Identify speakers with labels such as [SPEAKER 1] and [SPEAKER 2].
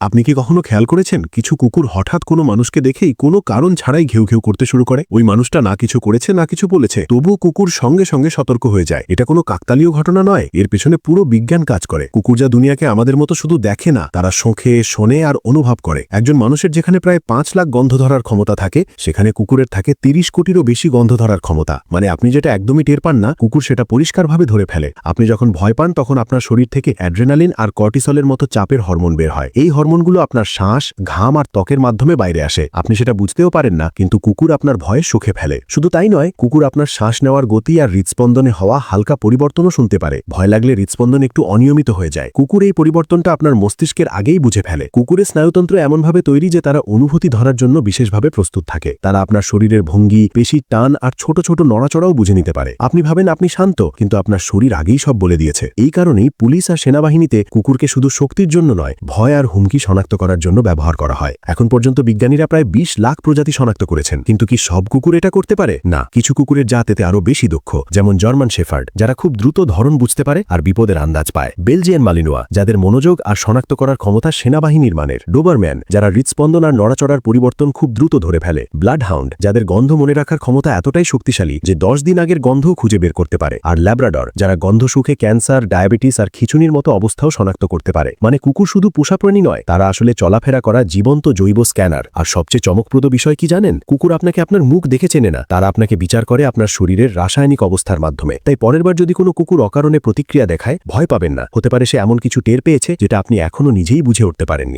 [SPEAKER 1] আপনি কি কখনো খেয়াল করেছেন কিছু কুকুর হঠাৎ কোনো মানুষকে দেখেই কোনো কারণ ছাড়াই ঘেউ ঘেউ করতে শুরু করে? ওই মানুষটা না কিছু করেছে না কিছু বলেছে, তবুও কুকুর সঙ্গে সঙ্গে সতর্ক হয়ে যায়। এটা কোনো কাকতালীয় ঘটনা নয়, এর পেছনে পুরো বিজ্ঞান কাজ করে। কুকুর যা দুনিয়াকে আমাদের মতো শুধু দেখে না, তারা শোঁখে, শোনে আর অনুভব করে। একজন মানুষের যেখানে প্রায় 5 লাখ গন্ধ ধরার ক্ষমতা থাকে, সেখানে কুকুরের থাকে 30 কোটিরও বেশি গন্ধ ধরার ক্ষমতা। মানে আপনি যেটা একদমই টের পান না, কুকুর সেটা পরিষ্কারভাবে ধরে ফেলে। আপনি যখন ভয় পান তখন আপনার শরীর থেকে অ্যাড্রেনালিন আর কর্টিসলের মতো চাপের হরমোন বের হয়। এই হরমোনগুলো আপনার শ্বাস, ঘাম আর ত্বকের মাধ্যমে বাইরে আসে। আপনি সেটা বুঝতেও পারেন না, কিন্তু কুকুর আপনার ভয়ে শুকে ফেলে। শুধু তাই নয়, কুকুর আপনার শ্বাস নেওয়ার গতি আর হৃদস্পন্দনে হওয়া হালকা পরিবর্তনও শুনতে পারে। ভয় লাগলে হৃদস্পন্দন একটু অনিয়মিত হয়ে যায়। কুকুর এই পরিবর্তনটা আপনার মস্তিষ্কের আগেই বুঝে ফেলে। কুকুরের স্নায়ুতন্ত্র এমনভাবে তৈরি যে তারা অনুভূতি ধরার জন্য বিশেষভাবে প্রস্তুত থাকে। তারা আপনার শরীরের ভঙ্গি, পেশির টান আর ছোট ছোট নড়াচড়াও বুঝে নিতে পারে। আপনি ভাবেন আপনি শান্ত, কিন্তু আপনার শরীর আগেই সব বলে দিয়েছে। এই কারণেই পুলিশ আর সেনাবাহিনীতে কুকুরকে শুধু শক্তির জন্য নয়, ভয় আর হুমকি শনাক্ত করার জন্য ব্যবহার করা হয়। এখন পর্যন্ত বিজ্ঞানীরা প্রায় 20 লাখ প্রজাতি শনাক্ত করেছেন। কিন্তু কি সব কুকুর এটা করতে পারে? না, কিছু কুকুরের জাত এতে আরো বেশি দক্ষ, যেমন জার্মান শেফার্ড, যারা খুব দ্রুত ধরন বুঝতে পারে আর বিপদের আন্দাজ পায়। বেলজিয়ান মালিনোয়া, যাদের মনোযোগ আর শনাক্ত করার ক্ষমতা সেনাবাহিনীর মানের। ডোবারম্যান, যারা হৃদস্পন্দন আর নড়াচড়ার পরিবর্তন খুব দ্রুত ধরে ফেলে। ব্লাডহাউন্ড, যাদের গন্ধ মনে রাখার ক্ষমতা এতটাই শক্তিশালী যে 10 দিন আগের গন্ধও খুঁজে বের করতে পারে। আর ল্যাব্রাডর, যারা গন্ধ সুখে ক্যান্সার, ডায়াবেটিস আর খিঁচুনির মতো অবস্থাও শনাক্ত করতে পারে। মানে কুকুর শুধু পোষা প্রাণী নয়, তারা আসলে চলাফেরা করা জীবন্ত জৈব স্ক্যানার। আর সবচেয়ে চমকপ্রদ বিষয় কি জানেন? কুকুর আপনাকে আপনার মুখ দেখে চেনে না, তারা আপনাকে বিচার করে আপনার শরীরের রাসায়নিক অবস্থার মাধ্যমে। তাই পরের বার যদি কোনো কুকুর অকারণে প্রতিক্রিয়া দেখায়, ভয় পাবেন না। হতে পারে সে এমন কিছু টের পেয়েছে যেটা আপনি এখনো নিজেই বুঝে উঠতে পারেননি।